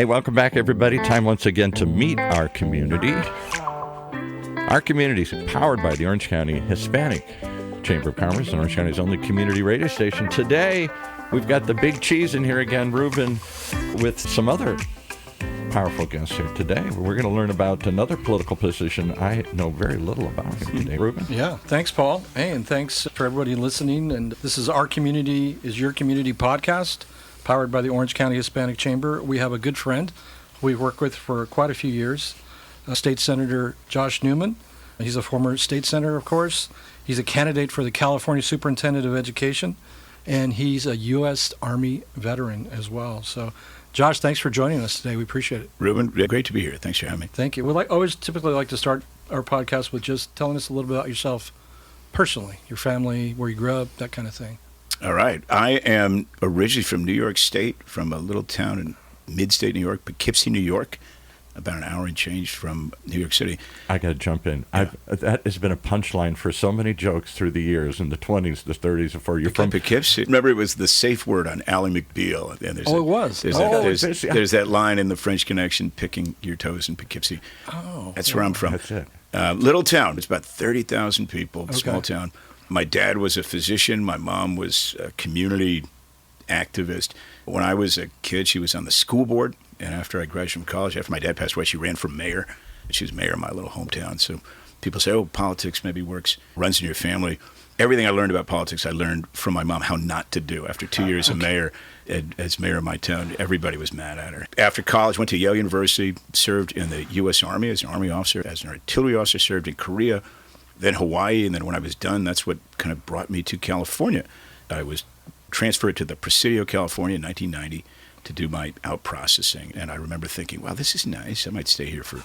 Hey, welcome back, everybody. Time once again to meet our community. Our community is powered by the Orange County Hispanic Chamber of Commerce and Orange County's only community radio station. Today, we've got the big cheese in here again, Ruben, with some other powerful guests here today. We're going to learn about another political position I know very little about here today. Ruben? Yeah, thanks, Paul. Hey, and thanks for everybody listening. And this is Our Community is Your Community podcast, powered by the Orange County Hispanic Chamber. We have a good friend we've worked with for quite a few years, State Senator Josh Newman. He's a former state senator, of course. He's a candidate for the California Superintendent of Education, and he's a U.S. Army veteran as well. So, Josh, thanks for joining us today. We appreciate it. Ruben, great to be here. Thanks for having me. Thank you. We always typically like to start our podcast with just telling us a little bit about yourself personally, your family, where you grew up, that kind of thing. All right. I am originally from New York State, from a little town in mid-state New York, Poughkeepsie, New York, about an hour and change from New York City. I got to jump in. Yeah. That has been a punchline for so many jokes through the years, in the 20s, the 30s, before you're from Poughkeepsie. Remember, it was the safe word on Ally McBeal. And it was. There's that line in The French Connection, picking your toes in Poughkeepsie. Oh. That's where I'm from. That's it. Little town. It's about 30,000 people, small town. My dad was a physician. My mom was a community activist. When I was a kid, she was on the school board. And after I graduated from college, after my dad passed away, she ran for mayor. She was mayor of my little hometown. So people say, oh, politics maybe runs in your family. Everything I learned about politics, I learned from my mom how not to do. After 2 years of mayor, as mayor of my town, everybody was mad at her. After college, went to Yale University, served in the U.S. Army as an Army officer, as an artillery officer, served in Korea, then Hawaii, and then when I was done, that's what kind of brought me to California. I was transferred to the Presidio, California in 1990 to do my out processing. And I remember thinking, wow, this is nice. I might stay here for a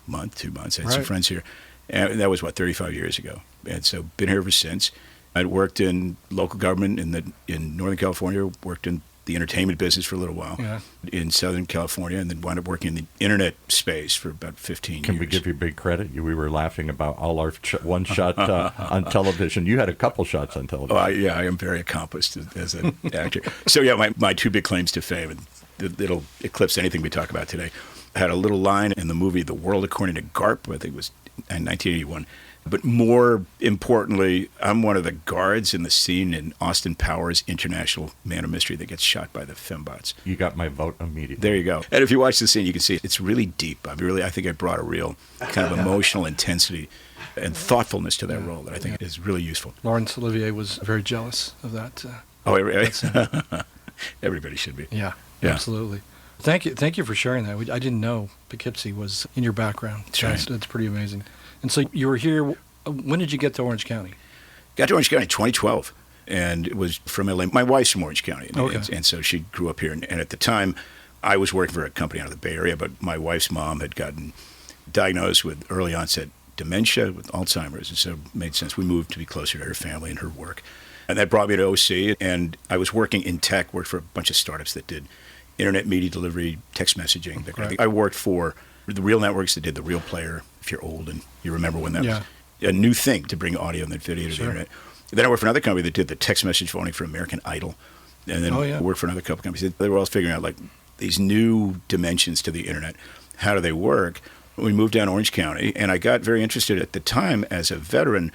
month, 2 months. I had some friends here. And that was, 35 years ago. And so been here ever since. I'd worked in local government in Northern California, worked in the entertainment business for a little while in Southern California, and then wound up working in the internet space for about 15 years. Can we give you big credit? We were laughing about all our one shot on television. You had a couple shots on television. I am very accomplished as an actor. So my two big claims to fame, and it'll eclipse anything we talk about today. I had a little line in the movie The World According to Garp, I think it was in 1981. But more importantly, I'm one of the guards in the scene in Austin Powers' International Man of Mystery that gets shot by the fembots. You got my vote immediately. There you go. And if you watch the scene, you can see it's really deep. I think I brought a real kind of emotional intensity and thoughtfulness to that role that I think is really useful. Laurence Olivier was very jealous of that. Everybody should be. Yeah, absolutely. Thank you for sharing that. I didn't know Poughkeepsie was in your background. That's pretty amazing. And so you were here. When did you get to Orange County? Got to Orange County in 2012, and it was from LA. My wife's from Orange County, and so she grew up here. And at the time, I was working for a company out of the Bay Area, but my wife's mom had gotten diagnosed with early onset dementia with Alzheimer's, and so it made sense. We moved to be closer to her family and her work. And that brought me to OC, and I was working in tech, worked for a bunch of startups that did internet media delivery, text messaging, that kind of thing. I worked for the Real Networks that did the Real Player, if you're old and you remember when that was a new thing to bring audio and then video to the internet. Then I worked for another company that did the text message phoning for American Idol. And then I worked for another couple companies. They were all figuring out like these new dimensions to the internet. How do they work? We moved down to Orange County, and I got very interested at the time as a veteran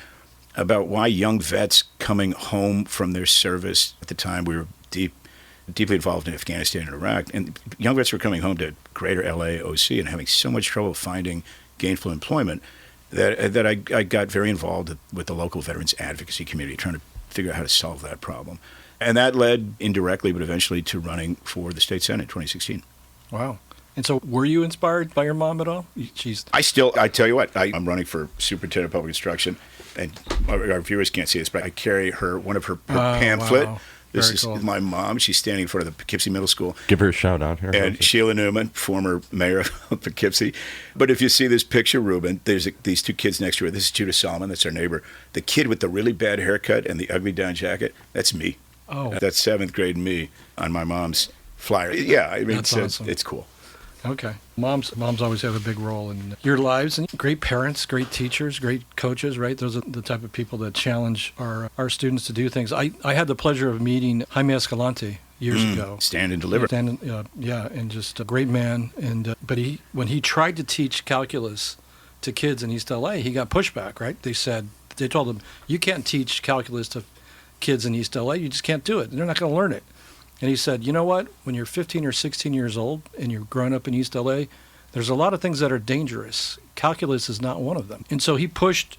about why young vets coming home from their service. At the time, we were deeply involved in Afghanistan and Iraq, and young vets were coming home to greater LA, OC, and having so much trouble finding gainful employment that I got very involved with the local veterans advocacy community, trying to figure out how to solve that problem. And that led indirectly, but eventually, to running for the state senate in 2016. Wow. And so were you inspired by your mom at all? I tell you what, I'm running for superintendent of public instruction, and our viewers can't see this, but I carry one of her pamphlet. Wow. This is my mom. She's standing in front of the Poughkeepsie Middle School. Give her a shout out here. And Sheila Newman, former mayor of Poughkeepsie. But if you see this picture, Ruben, there's these two kids next to her. This is Judah Solomon. That's our neighbor. The kid with the really bad haircut and the ugly down jacket, that's me. Oh. That's 7th grade me on my mom's flyer. Yeah, I mean, that's awesome. It's cool. Okay. Moms always have a big role in your lives, and great parents, great teachers, great coaches, right? Those are the type of people that challenge our students to do things. I had the pleasure of meeting Jaime Escalante years ago. Stand and deliver. And just a great man. And but when he tried to teach calculus to kids in East LA, he got pushback, right? They told him, you can't teach calculus to kids in East LA. You just can't do it. They're not going to learn it. And he said, you know what? When you're 15 or 16 years old and you're growing up in East LA, there's a lot of things that are dangerous. Calculus is not one of them. And so he pushed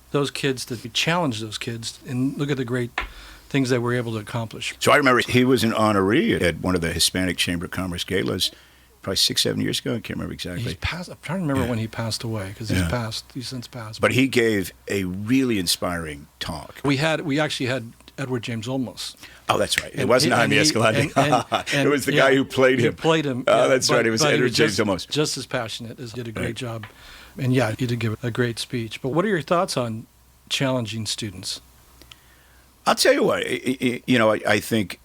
those kids to challenge those kids, and look at the great things they were able to accomplish. So I remember he was an honoree at one of the Hispanic Chamber of Commerce galas probably 6-7 years ago. I can't remember exactly. I'm trying to remember when he passed away, because he's since passed. But he gave a really inspiring talk. We actually had Edward James Olmos. Oh, that's right. It wasn't Jaime Escalante. It was the guy who played him. He played him. Oh, that's right. It was Edward James Olmos. Just as passionate. He did a great job. And he did give a great speech. But what are your thoughts on challenging students? I'll tell you what. I think,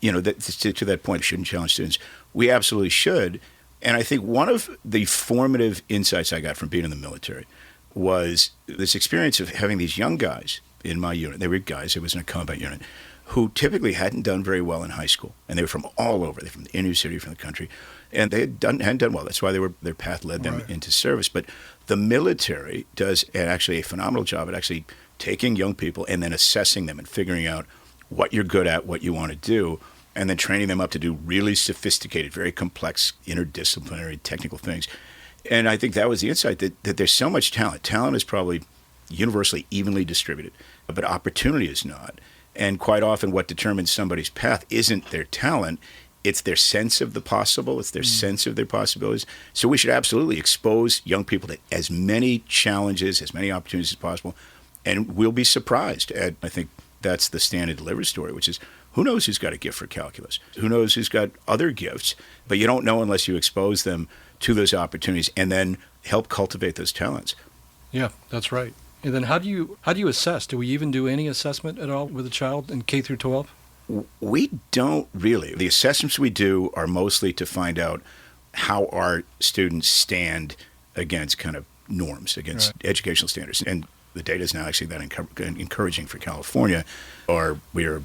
that to that point, we shouldn't challenge students. We absolutely should. And I think one of the formative insights I got from being in the military was this experience of having these young guys in my unit. They were guys. It was in a combat unit, who typically hadn't done very well in high school, and they were from all over. They're from the inner city, from the country, and they hadn't done well. That's why their path led them into service. But the military does actually a phenomenal job at actually taking young people and then assessing them and figuring out what you're good at, what you want to do, and then training them up to do really sophisticated, very complex, interdisciplinary, technical things. And I think that was the insight, that there's so much talent. Talent is probably universally evenly distributed, but opportunity is not. And quite often what determines somebody's path isn't their talent, it's their sense of the possible, it's their sense of their possibilities. So we should absolutely expose young people to as many challenges, as many opportunities as possible, and we'll be surprised. And I think that's the stand and deliver story, which is, who knows who's got a gift for calculus? Who knows who's got other gifts? But you don't know unless you expose them to those opportunities and then help cultivate those talents. Yeah, that's right. And then how do you assess? Do we even do any assessment at all with a child in K through 12? We don't really. The assessments we do are mostly to find out how our students stand against kind of norms, against educational standards. And the data is now actually that encouraging for California, we are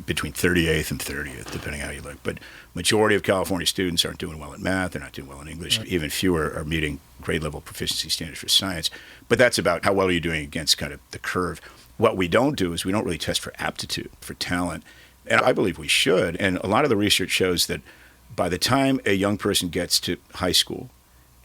between 38th and 30th, depending how you look. But majority of California students aren't doing well in math. They're not doing well in English. Right. Even fewer are meeting grade level proficiency standards for science. But that's about how well are you doing against kind of the curve. What we don't do is we don't really test for aptitude, for talent. And I believe we should. And a lot of the research shows that by the time a young person gets to high school,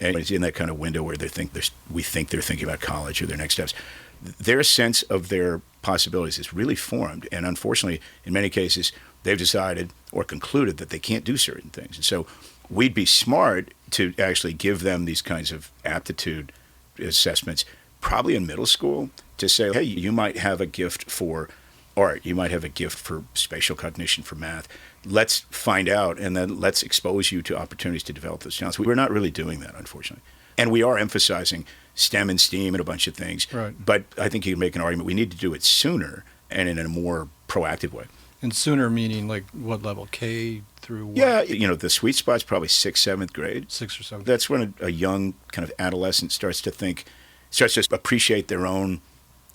and it's in that kind of window where we think they're thinking about college or their next steps, their sense of their possibilities is really formed. And unfortunately, in many cases, they've decided or concluded that they can't do certain things. And so we'd be smart to actually give them these kinds of aptitude assessments, probably in middle school, to say, hey, you might have a gift for art, you might have a gift for spatial cognition, for math. Let's find out, and then let's expose you to opportunities to develop those talents. We're not really doing that, unfortunately. And we are emphasizing STEM and STEAM and a bunch of things. Right. But I think you can make an argument we need to do it sooner and in a more proactive way. And sooner meaning like what level? K through what? Yeah, the sweet spot's probably 6th, 7th grade. 6th or 7th. That's when a young kind of adolescent starts to appreciate their own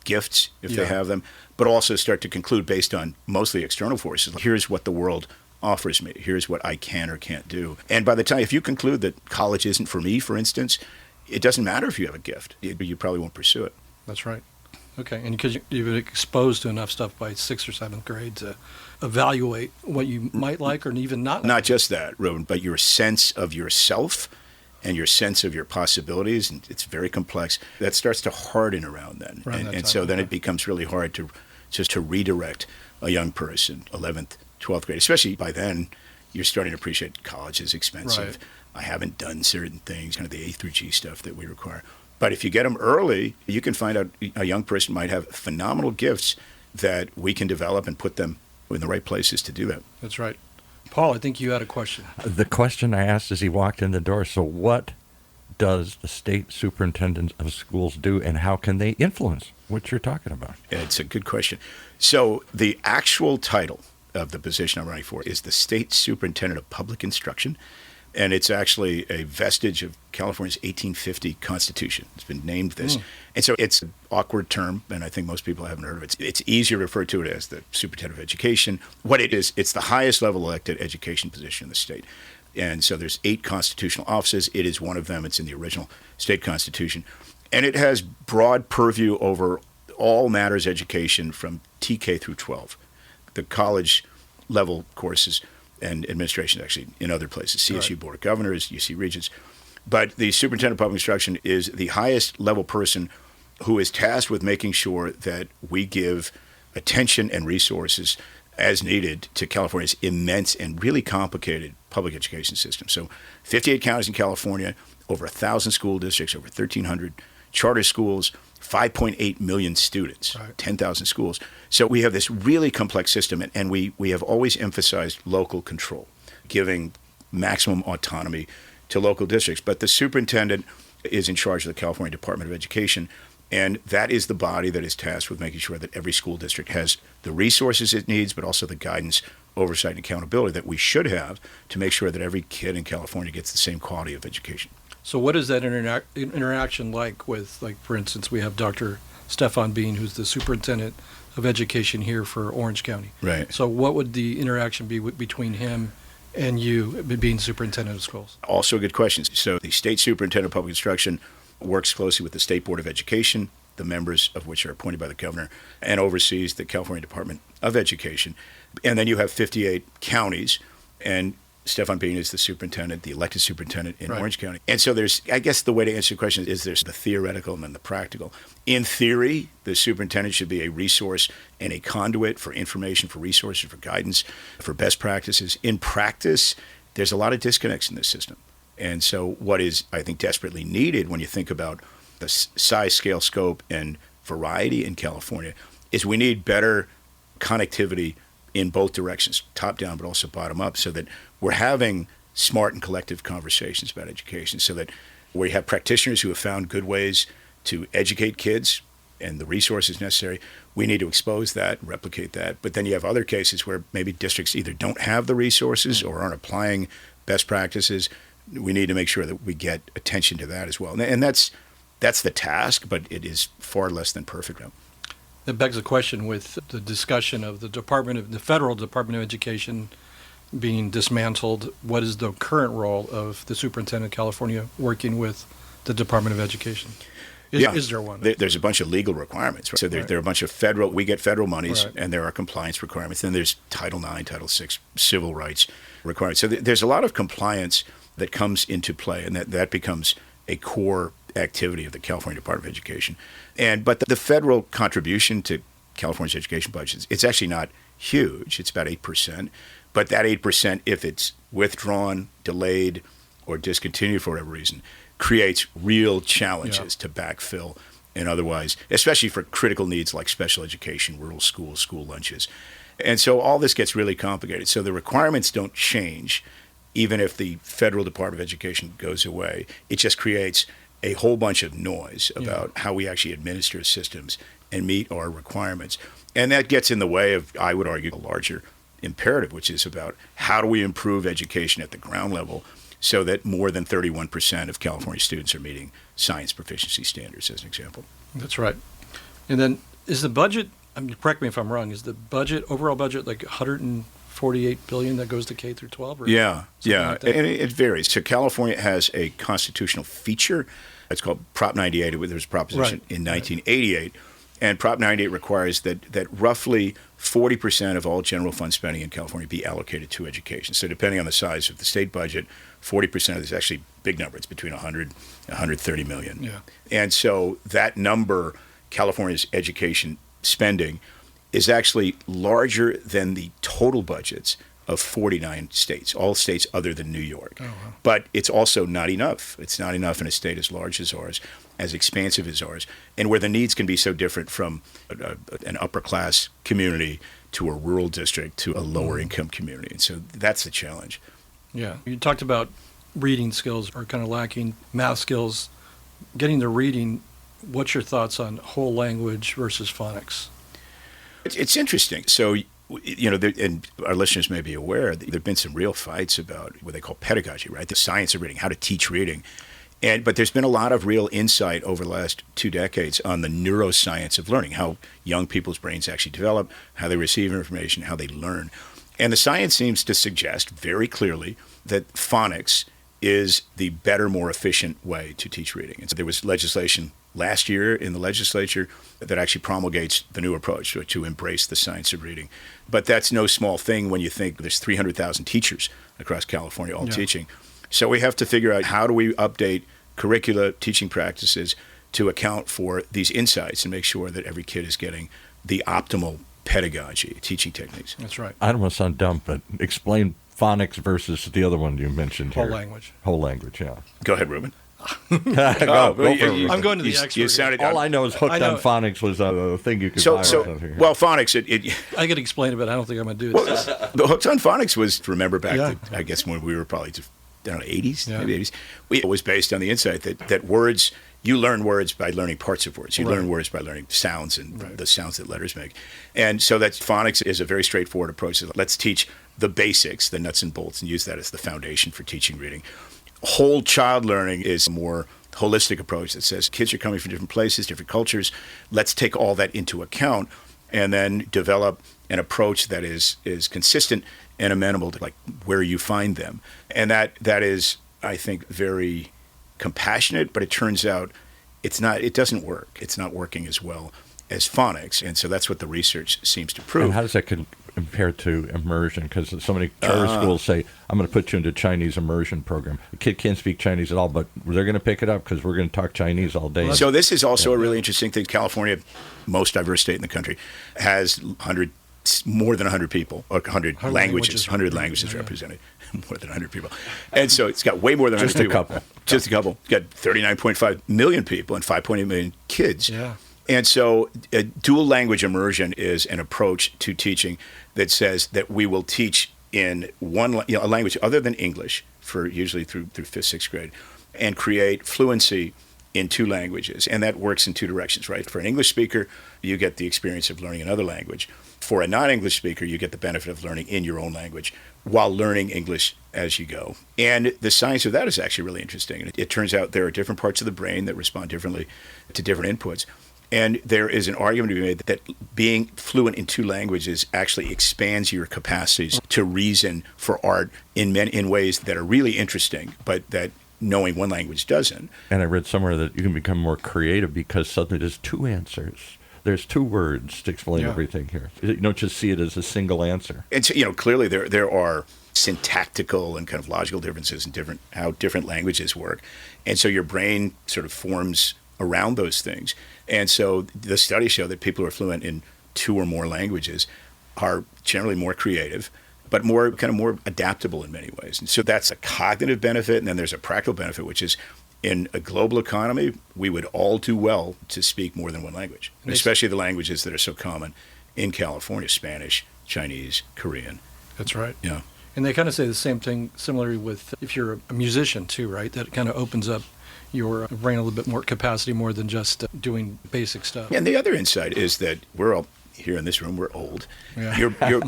gifts, if they have them, but also start to conclude based on mostly external forces. Here's what the world offers me. Here's what I can or can't do. And by the time, if you conclude that college isn't for me, for instance, it doesn't matter if you have a gift. You probably won't pursue it. That's right. Okay, and because you've been exposed to enough stuff by 6th or 7th grade to evaluate what you might like or even not like. Not just that, Reuben, but your sense of yourself and your sense of your possibilities, and it's very complex. That starts to harden around then. And so then it becomes really hard to redirect a young person, 11th, 12th grade, especially by then you're starting to appreciate college is expensive. Right. I haven't done certain things, kind of the A through G stuff that we require. But if you get them early, you can find out a young person might have phenomenal gifts that we can develop and put them in the right places to do that. That's right. Paul, I think you had a question. The question I asked as he walked in the door, so what does the state superintendent of schools do, and how can they influence what you're talking about? It's a good question. So the actual title of the position I'm running for is the State Superintendent of Public Instruction, And it's actually a vestige of California's 1850 Constitution. It's been named this. And so it's an awkward term, and I think most people haven't heard of it. It's easier to refer to it as the Superintendent of Education. What it is, it's the highest level elected education position in the state. And so there's 8 constitutional offices. It is one of them. It's in the original state constitution. And it has broad purview over all matters education from TK through 12. The college level courses and administration actually in other places, CSU Board of Governors, UC Regents. But the Superintendent of Public Instruction is the highest level person who is tasked with making sure that we give attention and resources as needed to California's immense and really complicated public education system. So 58 counties in California, over 1,000 school districts, over 1,300 charter schools, 5.8 million students, 10,000 schools. So we have this really complex system, and we have always emphasized local control, giving maximum autonomy to local districts. But the superintendent is in charge of the California Department of Education, and that is the body that is tasked with making sure that every school district has the resources it needs, but also the guidance, oversight, and accountability that we should have to make sure that every kid in California gets the same quality of education. So what is that interaction like with, like, for instance, we have Dr. Stefan Bean, who's the superintendent of education here for Orange County. Right. So what would the interaction be between him and you being superintendent of schools? Also a good question. So the state superintendent of public instruction works closely with the State Board of Education, the members of which are appointed by the governor, and oversees the California Department of Education. And then you have 58 counties, and Stefan Bean is the superintendent, the elected superintendent in Orange County. And so there's, I guess the way to answer the question is there's the theoretical and then the practical. In theory, the superintendent should be a resource and a conduit for information, for resources, for guidance, for best practices. In practice, there's a lot of disconnects in this system. And so what is, I think, desperately needed when you think about the size, scale, scope, and variety in California is we need better connectivity in both directions, top down, but also bottom up, so that we're having smart and collective conversations about education, so that we have practitioners who have found good ways to educate kids and the resources necessary. We need to expose that, replicate that. But then you have other cases where maybe districts either don't have the resources or aren't applying best practices. We need to make sure that we get attention to that as well. And that's the task, but it is far less than perfect now. That begs the question with the discussion of the federal Department of Education being dismantled. What is the current role of the superintendent of California working with the Department of Education? Is there one? There's a bunch of legal requirements. Right? So there are a bunch of we get federal monies, and there are compliance requirements. Then there's Title IX, Title VI, civil rights requirements. So there's a lot of compliance that comes into play, and that becomes a core activity of the California Department of Education. But the federal contribution to California's education budget, it's actually not huge. It's about 8%. But that 8%, if it's withdrawn, delayed, or discontinued for whatever reason, creates real challenges to backfill and otherwise, especially for critical needs like special education, rural schools, school lunches. And so all this gets really complicated. So the requirements don't change even if the federal Department of Education goes away. It just creates a whole bunch of noise about how we actually administer systems and meet our requirements. And that gets in the way of, I would argue, a larger imperative, which is about how do we improve education at the ground level so that more than 31% of California students are meeting science proficiency standards, as an example. That's right. And then is the budget, correct me if I'm wrong, is the overall budget like $148 billion that goes to K through 12? Or like and it varies. So California has a constitutional feature. It's called Prop 98. There was a proposition in 1988. And Prop 98 requires that roughly 40% of all general fund spending in California be allocated to education. So depending on the size of the state budget, 40% of this is actually a big number. It's between 100 and 130 million. Yeah. And so that number, California's education spending, is actually larger than the total budgets of 49 states, all states other than New York. Oh, wow. But it's also not enough. It's not enough in a state as large as ours, as expansive as ours, and where the needs can be so different from an upper-class community to a rural district to a lower-income community. And so that's the challenge. Yeah. You talked about reading skills are kind of lacking, math skills. Getting to reading, what's your thoughts on whole language versus phonics? It's interesting. So and our listeners may be aware, there have been some real fights about what they call pedagogy, right? The science of reading, how to teach reading. But there's been a lot of real insight over the last 2 decades on the neuroscience of learning, how young people's brains actually develop, how they receive information, how they learn. And the science seems to suggest very clearly that phonics is the better, more efficient way to teach reading. And so there was legislation last year in the legislature that actually promulgates the new approach to embrace the science of reading. But that's no small thing when you think there's 300,000 teachers across California all teaching. So we have to figure out, how do we update curricula, teaching practices to account for these insights and make sure that every kid is getting the optimal pedagogy, teaching techniques. That's right. I don't want to sound dumb, but explain phonics versus the other one you mentioned here. Whole language. Whole language, yeah. Go ahead, Ruben. Go for it. I'm going to the expert. You sounded. All I know is Hooked on Phonics was a thing you could buy. Well, phonics. I could explain it, but I don't think I'm going to do it. The Hooked on Phonics was, remember back to, I guess, when we were probably, I don't know, 80s, maybe 80s. It was based on the insight that words, you learn words by learning parts of words. You learn words by learning sounds and the sounds that letters make. And so that phonics is a very straightforward approach. Let's teach the basics, the nuts and bolts, and use that as the foundation for teaching reading. Whole child learning is a more holistic approach that says kids are coming from different places, different cultures. Let's take all that into account and then develop an approach that is consistent and amenable to like where you find them. And that is, I think, very compassionate, but it turns out it doesn't work. It's not working as well as phonics. And so that's what the research seems to prove. And how does that compare to immersion? Because so many charter schools say, I'm going to put you into a Chinese immersion program. The kid can't speak Chinese at all, but they're going to pick it up because we're going to talk Chinese all day. So this is also a really interesting thing. California, most diverse state in the country, has more than 100 people, or 100 languages. 100 languages represented. More than 100 people. And so it's got way more than 100 people. Just a couple. It's got 39.5 million people and 5.8 million kids. Yeah. And so dual language immersion is an approach to teaching that says that we will teach in a language other than English, for usually through 5th, 6th grade, and create fluency in 2 languages. And that works in 2 directions, right? For an English speaker, you get the experience of learning another language. For a non-English speaker, you get the benefit of learning in your own language while learning English as you go. And the science of that is actually really interesting. It turns out there are different parts of the brain that respond differently to different inputs. And there is an argument to be made that being fluent in 2 languages actually expands your capacities to reason for art in ways that are really interesting, but that knowing one language doesn't. And I read somewhere that you can become more creative because suddenly there's 2 answers. There's 2 words to explain everything here. You don't just see it as a single answer. And so, clearly there are syntactical and kind of logical differences in how different languages work. And so your brain sort of forms around those things. And so the studies show that people who are fluent in 2 or more languages are generally more creative, but more adaptable in many ways. And so that's a cognitive benefit. And then there's a practical benefit, which is in a global economy, we would all do well to speak more than one language, especially the languages that are so common in California: Spanish, Chinese, Korean. That's right. Yeah. And they kind of say the same thing similarly with if you're a musician too, right? That kind of opens up your brain a little bit more capacity, more than just doing basic stuff. And the other insight is that we're all here in this room, we're old. Yeah.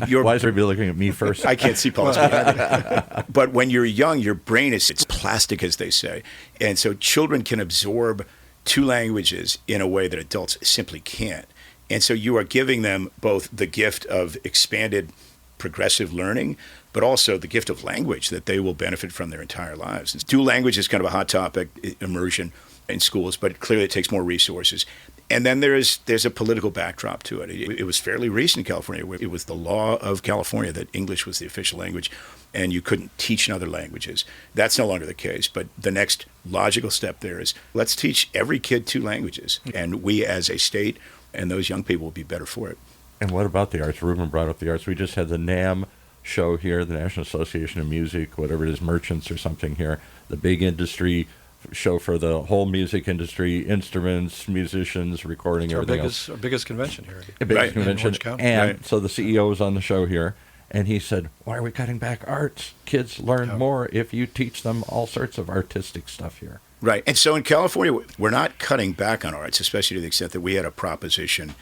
You're Why is everybody looking at me first? I can't see Paul's behind. But when you're young, your brain it's plastic, as they say. And so children can absorb 2 languages in a way that adults simply can't. And so you are giving them both the gift of expanded progressive learning, but also the gift of language that they will benefit from their entire lives. And dual language is kind of a hot topic, immersion in schools, but clearly it takes more resources. And then there's a political backdrop to it. It was fairly recent in California. It was the law of California that English was the official language and you couldn't teach in other languages. That's no longer the case. But the next logical step there is let's teach every kid 2 languages. And we as a state and those young people will be better for it. And what about the arts? Ruben brought up the arts. We just had the NAM show here, the National Association of Music, whatever it is, Merchants or something here, the big industry show for the whole music industry, instruments, musicians, recording, everything else. Our biggest convention here. Biggest convention. And so the CEO was on the show here, and he said, why are we cutting back arts? Kids learn more if you teach them all sorts of artistic stuff here. Right. And so in California, we're not cutting back on arts, especially to the extent that we had a Proposition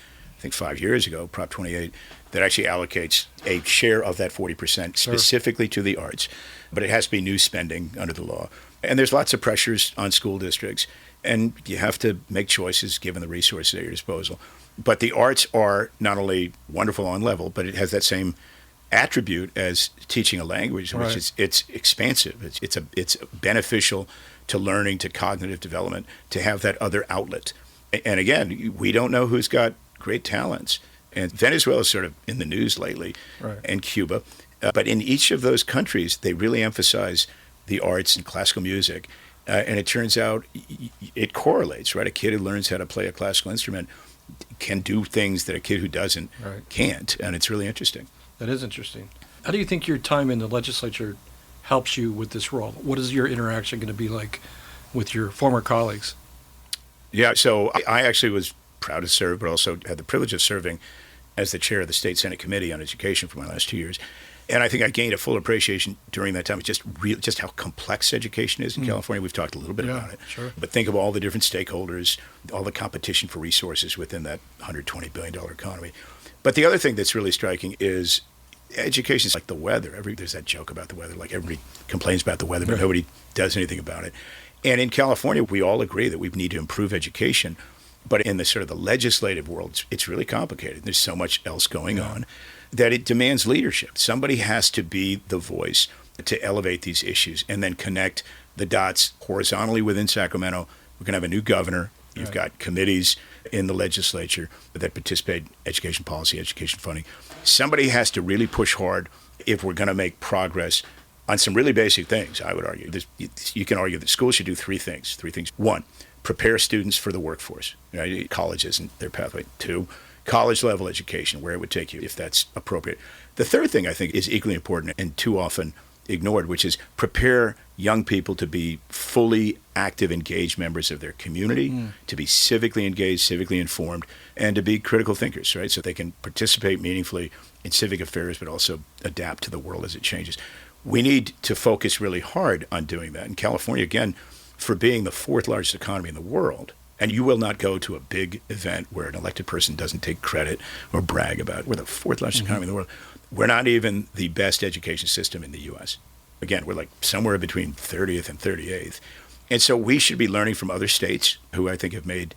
think 5 years ago, Prop 28, that actually allocates a share of that 40% specifically to the arts. But it has to be new spending under the law. And there's lots of pressures on school districts, and you have to make choices given the resources at your disposal. But the arts are not only wonderful on level, but it has that same attribute as teaching a language, which is it's expansive. It's beneficial to learning, to cognitive development, to have that other outlet. And again, we don't know who's got great talents. And Venezuela is sort of in the news lately, and Cuba. But in each of those countries, they really emphasize the arts and classical music. And it turns out it correlates, right? A kid who learns how to play a classical instrument can do things that a kid who doesn't can't. And it's really interesting. That is interesting. How do you think your time in the legislature helps you with this role? What is your interaction going to be like with your former colleagues? Yeah, so I actually was proud to serve, but also had the privilege of serving as the chair of the State Senate Committee on Education for my last 2 years. And I think I gained a full appreciation during that time of just how complex education is in California. We've talked a little bit about it. Sure. But think of all the different stakeholders, all the competition for resources within that $120 billion economy. But the other thing that's really striking is education is like the weather. There's that joke about the weather, like everybody complains about the weather, but nobody does anything about it. And in California, we all agree that we need to improve education. But in the sort of the legislative world, it's really complicated. There's so much else going on that it demands leadership. Somebody has to be the voice to elevate these issues and then connect the dots horizontally within Sacramento. We're going to have a new governor. You've got committees in the legislature that participate in education policy, education funding. Somebody has to really push hard if we're going to make progress on some really basic things, I would argue. You can argue that schools should do three things. One, prepare students for the workforce. Right? College isn't their pathway. Two, college-level education, where it would take you if that's appropriate. The third thing I think is equally important and too often ignored, which is prepare young people to be fully active, engaged members of their community, to be civically engaged, civically informed, and to be critical thinkers, right? So they can participate meaningfully in civic affairs, but also adapt to the world as it changes. We need to focus really hard on doing that. In California, again, for being the fourth largest economy in the world, and you will not go to a big event where an elected person doesn't take credit or brag about it. We're the fourth largest economy in the world. We're not even the best education system in the U.S. Again, we're like somewhere between 30th and 38th. And so we should be learning from other states who I think have made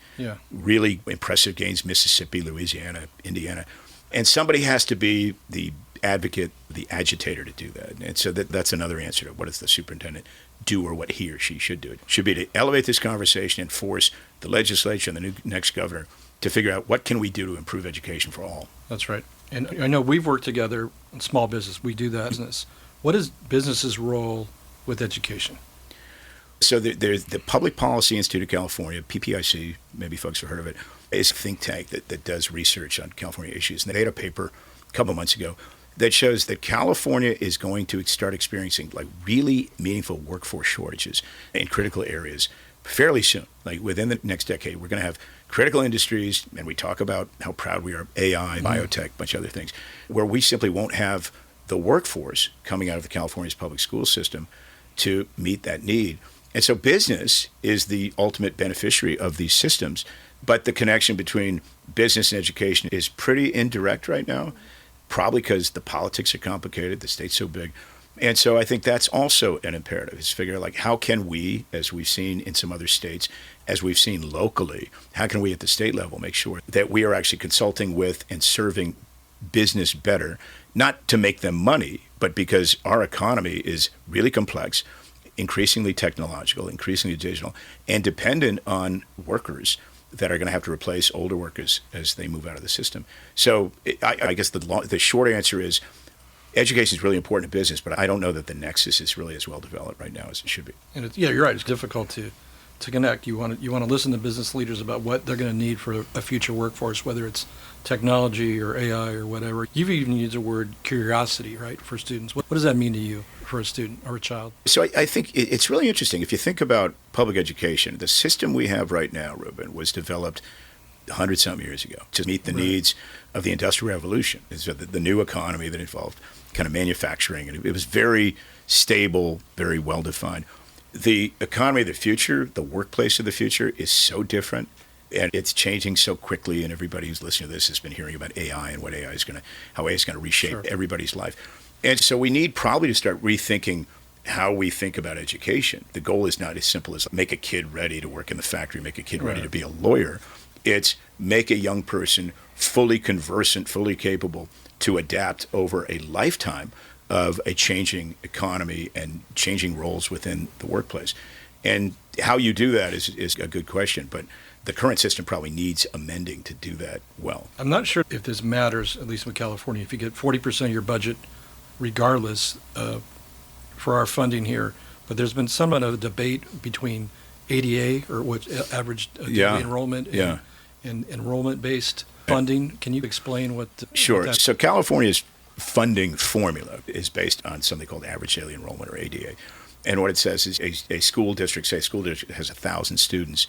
really impressive gains, Mississippi, Louisiana, Indiana. And somebody has to be the advocate, the agitator to do that. And so that's another answer to what does the superintendent do or what he or she should do. It should be to elevate this conversation and force the legislature and the next governor to figure out what can we do to improve education for all. That's right. And I know we've worked together in small business. We do that business. What is business's role with education? So there's the Public Policy Institute of California, PPIC, maybe folks have heard of it, is a think tank that does research on California issues. And they had a paper a couple months ago that shows that California is going to start experiencing like really meaningful workforce shortages in critical areas fairly soon. Like within the next decade, we're going to have critical industries, and we talk about how proud we are of AI, biotech, a bunch of other things, where we simply won't have the workforce coming out of the California's public school system to meet that need. And so business is the ultimate beneficiary of these systems, but the connection between business and education is pretty indirect right now, probably because the politics are complicated, the state's so big. And so I think that's also an imperative, is figure out like how can we, as we've seen in some other states, as we've seen locally, how can we at the state level make sure that we are actually consulting with and serving business better, not to make them money, but because our economy is really complex, increasingly technological, increasingly digital, and dependent on workers that are going to have to replace older workers as they move out of the system. So I guess the short answer is education is really important in business, but I don't know that the nexus is really as well developed right now as it should be. And you're right. It's difficult to connect. You want to listen to business leaders about what they're going to need for a future workforce, whether it's technology or AI or whatever. You've even used the word curiosity, right, for students. What does that mean to you for a student or a child? So I think it's really interesting. If you think about public education, the system we have right now, Ruben, was developed 100-some years ago to meet the needs of the Industrial Revolution. So the new economy that involved kind of manufacturing, and it was very stable, very well-defined. The economy of the future, the workplace of the future, is so different And it's changing so quickly, and everybody who's listening to this has been hearing about AI and how AI is going to reshape everybody's life. And so we need probably to start rethinking how we think about education. The goal is not as simple as make a kid ready to work in the factory, make a kid ready to be a lawyer. It's make a young person fully conversant, fully capable to adapt over a lifetime of a changing economy and changing roles within the workplace. And how you do that is a good question, but the current system probably needs amending to do that well. I'm not sure if this matters, at least in California, if you get 40% of your budget regardless for our funding here, but there's been somewhat of a debate between ADA, or what average daily enrollment, and enrollment-based funding. Can you explain what? Sure. So California's funding formula is based on something called average daily enrollment, or ADA. And what it says is a school district, say a school district has 1,000 students,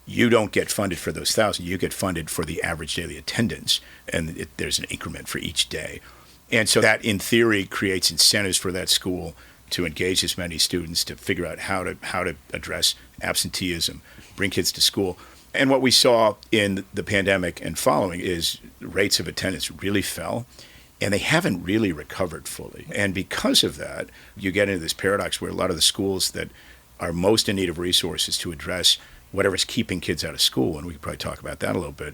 you don't get funded for those 1,000. You get funded for the average daily attendance, and there's an increment for each day. And so that, in theory, creates incentives for that school to engage as many students, to figure out how to address absenteeism, bring kids to school. And what we saw in the pandemic and following is rates of attendance really fell, and they haven't really recovered fully. And because of that, you get into this paradox where a lot of the schools that are most in need of resources to address whatever's keeping kids out of school, and we could probably talk about that a little bit,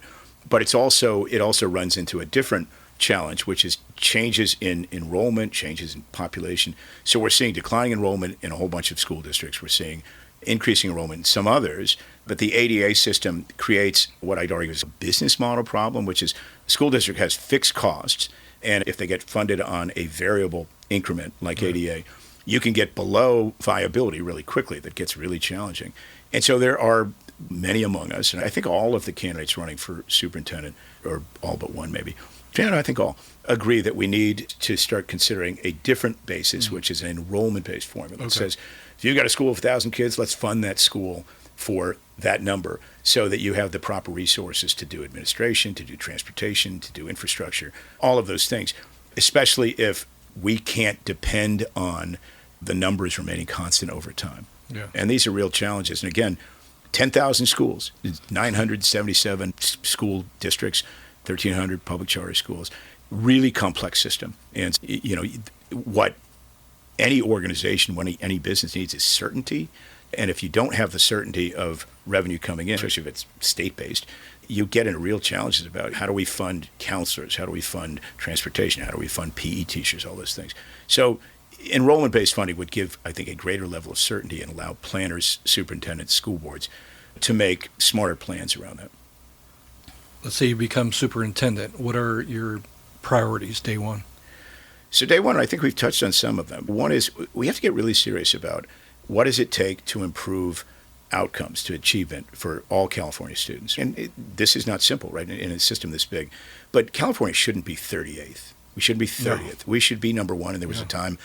but it also runs into a different challenge, which is changes in enrollment, changes in population. So we're seeing declining enrollment in a whole bunch of school districts. We're seeing increasing enrollment in some others, but the ADA system creates what I'd argue is a business model problem, which is a school district has fixed costs, and if they get funded on a variable increment like ADA, you can get below viability really quickly. That gets really challenging. And so there are many among us, and I think all of the candidates running for superintendent, or all but one maybe, I think all agree that we need to start considering a different basis, which is an enrollment-based formula. It says, if you've got a school of 1,000 kids, let's fund that school for that number so that you have the proper resources to do administration, to do transportation, to do infrastructure, all of those things, especially if we can't depend on the numbers remaining constant over time. Yeah. And these are real challenges. And again, 10,000 schools, 977 school districts, 1,300 public charter schools, really complex system. And, what any organization, any business needs is certainty. And if you don't have the certainty of revenue coming in, especially if it's state-based, you get into real challenges about how do we fund counselors, how do we fund transportation, how do we fund PE teachers, all those things. So enrollment-based funding would give, I think, a greater level of certainty and allow planners, superintendents, school boards to make smarter plans around that. Let's say you become superintendent. What are your priorities day one? So day one, I think we've touched on some of them. One is we have to get really serious about what does it take to improve outcomes, to achievement for all California students. And this is not simple, right, in a system this big. But California shouldn't be 38th. We shouldn't be 30th. No. We should be number one. And there was a time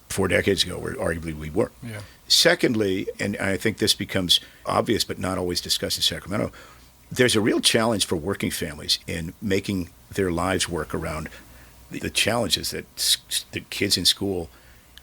4 decades ago where arguably we were. Yeah. Secondly, and I think this becomes obvious but not always discussed in Sacramento, there's a real challenge for working families in making their lives work around the challenges that the kids in school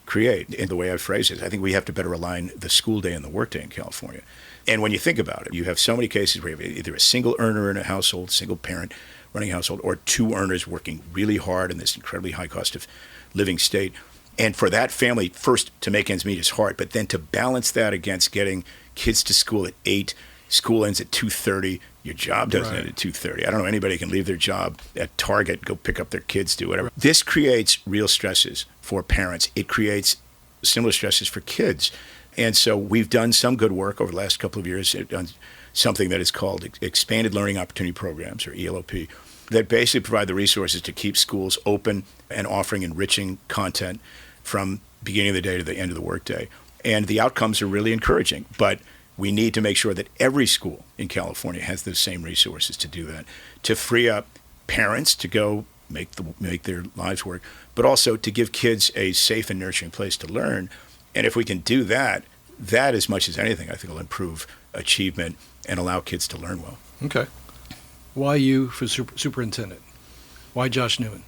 create. And the way I phrase it, I think we have to better align the school day and the workday in California. And when you think about it, you have so many cases where you have either a single earner in a household, single parent running a household, or 2 earners working really hard in this incredibly high cost of living state. And for that family, first, to make ends meet is hard, but then to balance that against getting kids to school at 8, school ends at 2:30, your job doesn't end at 2:30. I don't know anybody can leave their job at Target, go pick up their kids, do whatever. This creates real stresses for parents. It creates similar stresses for kids. And so we've done some good work over the last couple of years on something that is called Expanded Learning Opportunity Programs, or ELOP, that basically provide the resources to keep schools open and offering enriching content from beginning of the day to the end of the workday. And the outcomes are really encouraging, but we need to make sure that every school in California has those same resources to do that, to free up parents to go make their lives work, but also to give kids a safe and nurturing place to learn. And if we can do that, that as much as anything, I think will improve achievement and allow kids to learn well. Okay. Why you for superintendent? Why Josh Newman?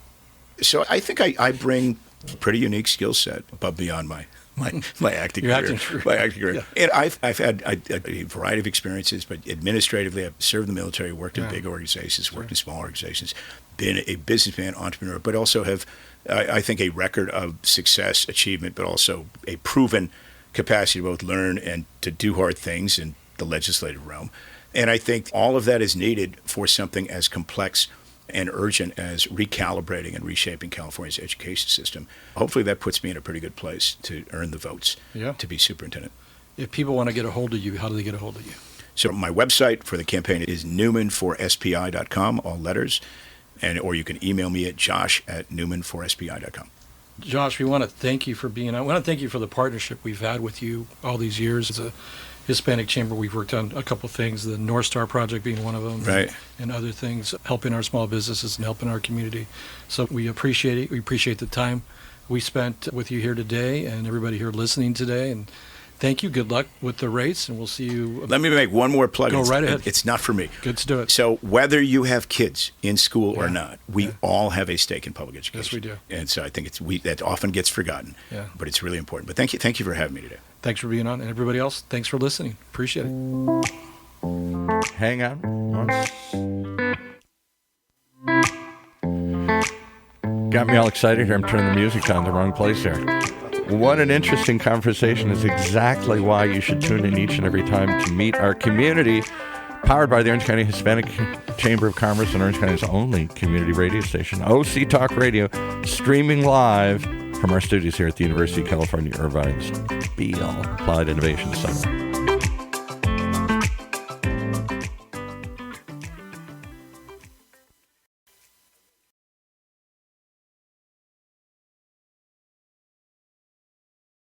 So I think I bring pretty unique skill set above beyond my acting Your career. acting career. My acting career. Yeah. And I've had a variety of experiences, but administratively, I've served in the military, worked in big organizations, worked in small organizations, been a businessman, entrepreneur, but also have, I think, a record of success, achievement, but also a proven capacity to both learn and to do hard things in the legislative realm. And I think all of that is needed for something as complex and urgent as recalibrating and reshaping California's education system. Hopefully that puts me in a pretty good place to earn the votes to be superintendent. If people want to get a hold of you, how do they get a hold of you? So my website for the campaign is newman4spi.com, all letters, or you can email me at josh@newman4spi.com. Josh, we want to thank you for being on. We want to thank you for the partnership we've had with you all these years. As a Hispanic Chamber, we've worked on a couple things, the North Star Project being one of them, right, and other things, helping our small businesses and helping our community. So we appreciate it. We appreciate the time we spent with you here today and everybody here listening today. And thank you. Good luck with the race, and we'll see you. Let me make one more plug. Go right ahead. It's not for me. Good to do it. So whether you have kids in school or not, we all have a stake in public education. Yes, we do. And so I think that often gets forgotten, but it's really important. But thank you for having me today. Thanks for being on, and everybody else, thanks for listening. Appreciate it. Hang on. Got me all excited here. I'm turning the music on the wrong place here. What an interesting conversation is exactly why you should tune in each and every time to meet our community. Powered by the Orange County Hispanic Chamber of Commerce and Orange County's only community radio station, OCTalkRadio, streaming live from our studios here at the University of California, Irvine's Beale Applied Innovation Center.